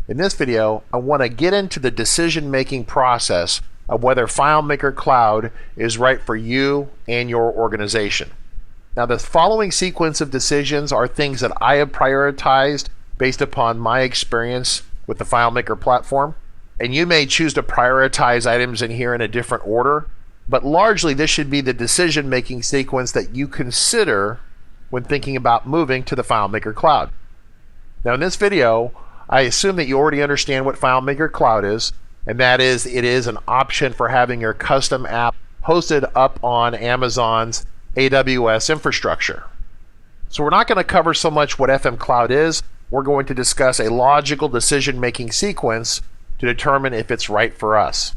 In this video, I want to get into the decision-making process of whether FileMaker Cloud is right for you and your organization. Now, the following sequence of decisions are things that I have prioritized based upon my experience with the FileMaker platform. And you may choose to prioritize items in here in a different order, but largely this should be the decision-making sequence that you consider when thinking about moving to the FileMaker Cloud. Now, in this video, I assume that you already understand what FileMaker Cloud is, and that is, it is an option for having your custom app hosted up on Amazon's AWS infrastructure. So we're not going to cover so much what FM Cloud is. We're going to discuss a logical decision-making sequence to determine if it's right for us.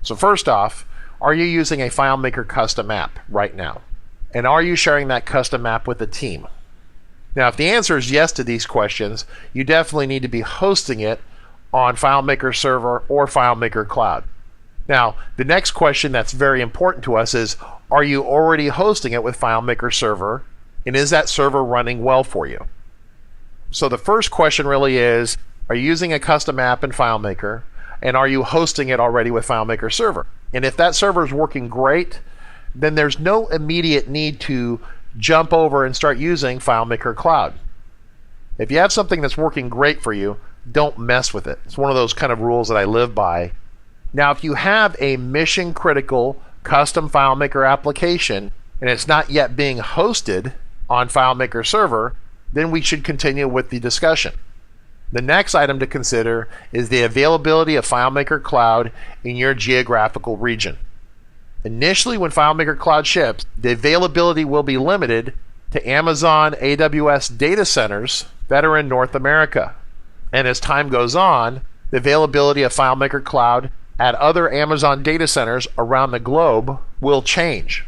So first off, are you using a FileMaker custom app right now? And are you sharing that custom app with a team? Now, if the answer is yes to these questions, you definitely need to be hosting it on FileMaker Server or FileMaker Cloud. Now, the next question that's very important to us is, are you already hosting it with FileMaker Server, and is that server running well for you? So the first question really is, are you using a custom app in FileMaker, and are you hosting it already with FileMaker Server? And if that server is working great, then there's no immediate need to jump over and start using FileMaker Cloud. If you have something that's working great for you, don't mess with it. It's one of those kind of rules that I live by. Now, if you have a mission critical custom FileMaker application and it's not yet being hosted on FileMaker Server, then we should continue with the discussion. The next item to consider is the availability of FileMaker Cloud in your geographical region. Initially, when FileMaker Cloud ships, the availability will be limited to Amazon AWS data centers that are in North America. And as time goes on, the availability of FileMaker Cloud at other Amazon data centers around the globe will change.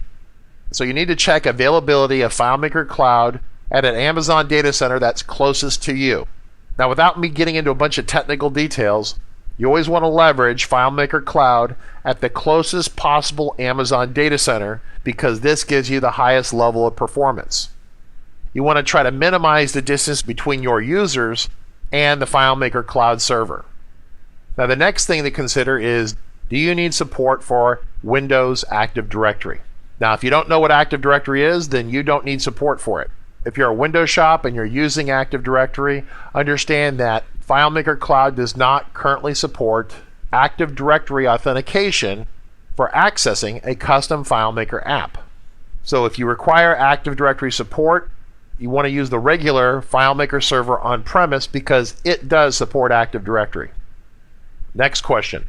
So you need to check availability of FileMaker Cloud at an Amazon data center that's closest to you. Now, without me getting into a bunch of technical details, you always want to leverage FileMaker Cloud at the closest possible Amazon data center because this gives you the highest level of performance. You want to try to minimize the distance between your users and the FileMaker Cloud server. Now, the next thing to consider is, do you need support for Windows Active Directory? Now, if you don't know what Active Directory is, then you don't need support for it. If you're a Windows shop and you're using Active Directory, understand that FileMaker Cloud does not currently support Active Directory authentication for accessing a custom FileMaker app. So if you require Active Directory support, you want to use the regular FileMaker server on-premise because it does support Active Directory. Next question.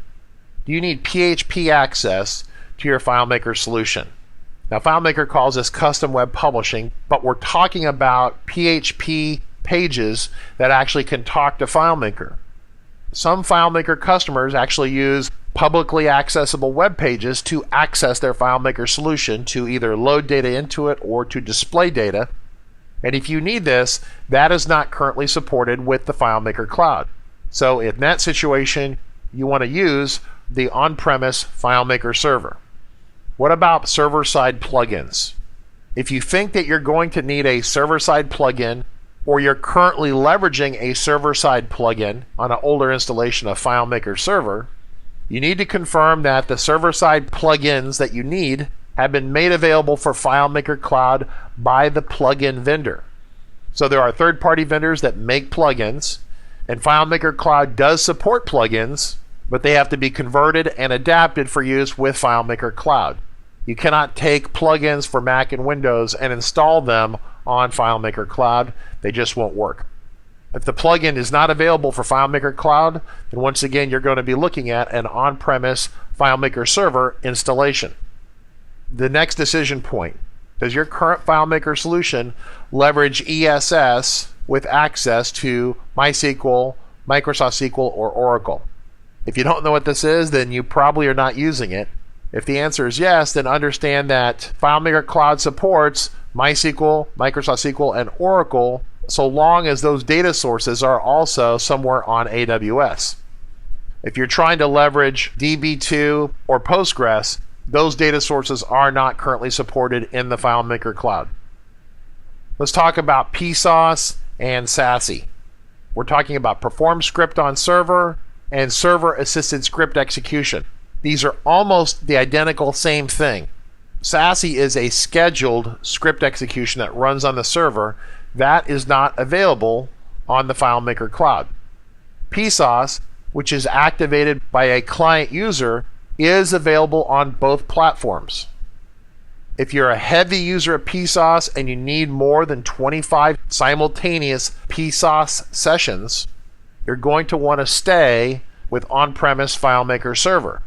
Do you need PHP access to your FileMaker solution? Now, FileMaker calls this custom web publishing, but we're talking about PHP pages that actually can talk to FileMaker. Some FileMaker customers actually use publicly accessible web pages to access their FileMaker solution to either load data into it or to display data. And if you need this, that is not currently supported with the FileMaker Cloud. So in that situation, you want to use the on-premise FileMaker server. What about Serverside Plugins? If you think that you're going to need a Serverside plugin, or you're currently leveraging a Serverside plugin on an older installation of FileMaker Server, you need to confirm that the Serverside plugins that you need have been made available for FileMaker Cloud by the plugin vendor. So there are third-party vendors that make plugins, and FileMaker Cloud does support plugins, but they have to be converted and adapted for use with FileMaker Cloud. You cannot take plugins for Mac and Windows and install them on FileMaker Cloud. They just won't work. If the plugin is not available for FileMaker Cloud, then once again you're going to be looking at an on-premise FileMaker Server installation. The next decision point. Does your current FileMaker solution leverage ESS with access to MySQL, Microsoft SQL, or Oracle? If you don't know what this is, then you probably are not using it. If the answer is yes, then understand that FileMaker Cloud supports MySQL, Microsoft SQL, and Oracle so long as those data sources are also somewhere on AWS. If you're trying to leverage DB2 or Postgres, those data sources are not currently supported in the FileMaker Cloud. Let's talk about Pea Sauce and Sassy. We're talking about perform script on server and server assisted script execution. These are almost the identical same thing. SASE is a scheduled script execution that runs on the server. That is not available on the FileMaker Cloud. Pea Sauce, which is activated by a client user, is available on both platforms. If you're a heavy user of Pea Sauce and you need more than 25 simultaneous Pea Sauce sessions, you're going to want to stay with on-premise FileMaker Server.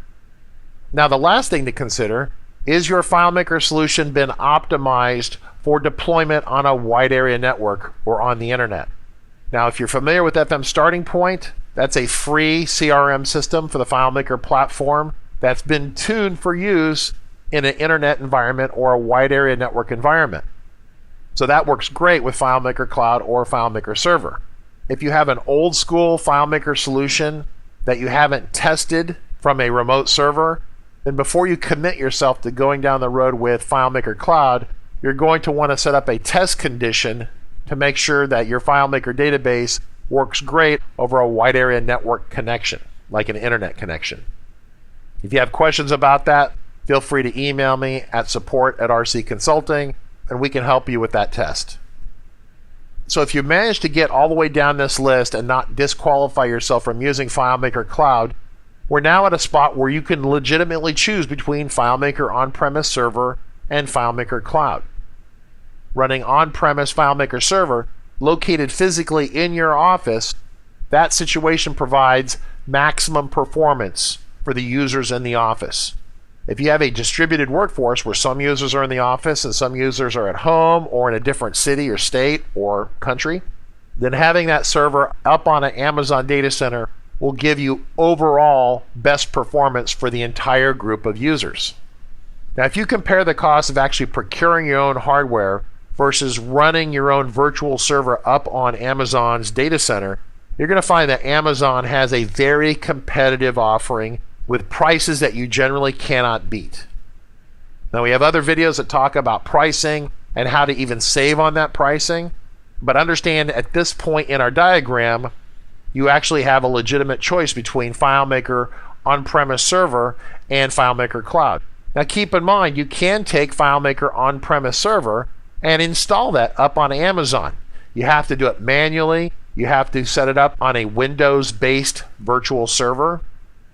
Now, the last thing to consider is your FileMaker solution been optimized for deployment on a wide area network or on the internet. Now, if you're familiar with FM Starting Point, that's a free CRM system for the FileMaker platform that's been tuned for use in an internet environment or a wide area network environment. So that works great with FileMaker Cloud or FileMaker Server. If you have an old school FileMaker solution that you haven't tested from a remote server, then before you commit yourself to going down the road with FileMaker Cloud, you're going to want to set up a test condition to make sure that your FileMaker database works great over a wide area network connection, like an internet connection. If you have questions about that, feel free to email me at support@RC Consulting, and we can help you with that test. So if you manage to get all the way down this list and not disqualify yourself from using FileMaker Cloud, we're now at a spot where you can legitimately choose between FileMaker on-premise server and FileMaker Cloud. Running on-premise FileMaker Server located physically in your office, that situation provides maximum performance for the users in the office. If you have a distributed workforce where some users are in the office and some users are at home or in a different city or state or country, then having that server up on an Amazon data center will give you overall best performance for the entire group of users. Now, if you compare the cost of actually procuring your own hardware versus running your own virtual server up on Amazon's data center, you're going to find that Amazon has a very competitive offering with prices that you generally cannot beat. Now, we have other videos that talk about pricing and how to even save on that pricing, but understand at this point in our diagram, you actually have a legitimate choice between FileMaker on-premise server and FileMaker Cloud. Now, keep in mind, you can take FileMaker on-premise server and install that up on Amazon. You have to do it manually. You have to set it up on a Windows-based virtual server,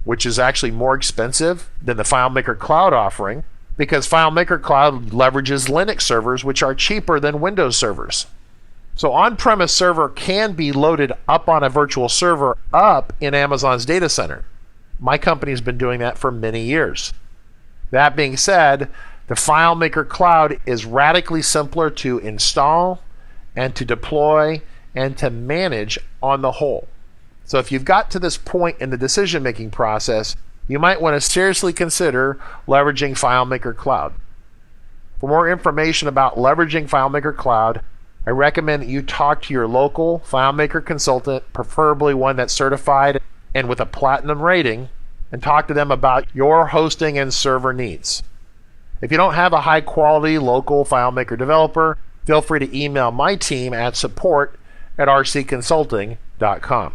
which is actually more expensive than the FileMaker Cloud offering, because FileMaker Cloud leverages Linux servers, which are cheaper than Windows servers. So on-premise server can be loaded up on a virtual server up in Amazon's data center. My company's been doing that for many years. That being said, the FileMaker Cloud is radically simpler to install and to deploy and to manage on the whole. So if you've got to this point in the decision-making process, you might want to seriously consider leveraging FileMaker Cloud. For more information about leveraging FileMaker Cloud, I recommend that you talk to your local FileMaker consultant, preferably one that's certified and with a platinum rating, and talk to them about your hosting and server needs. If you don't have a high-quality local FileMaker developer, feel free to email my team at support@rcconsulting.com.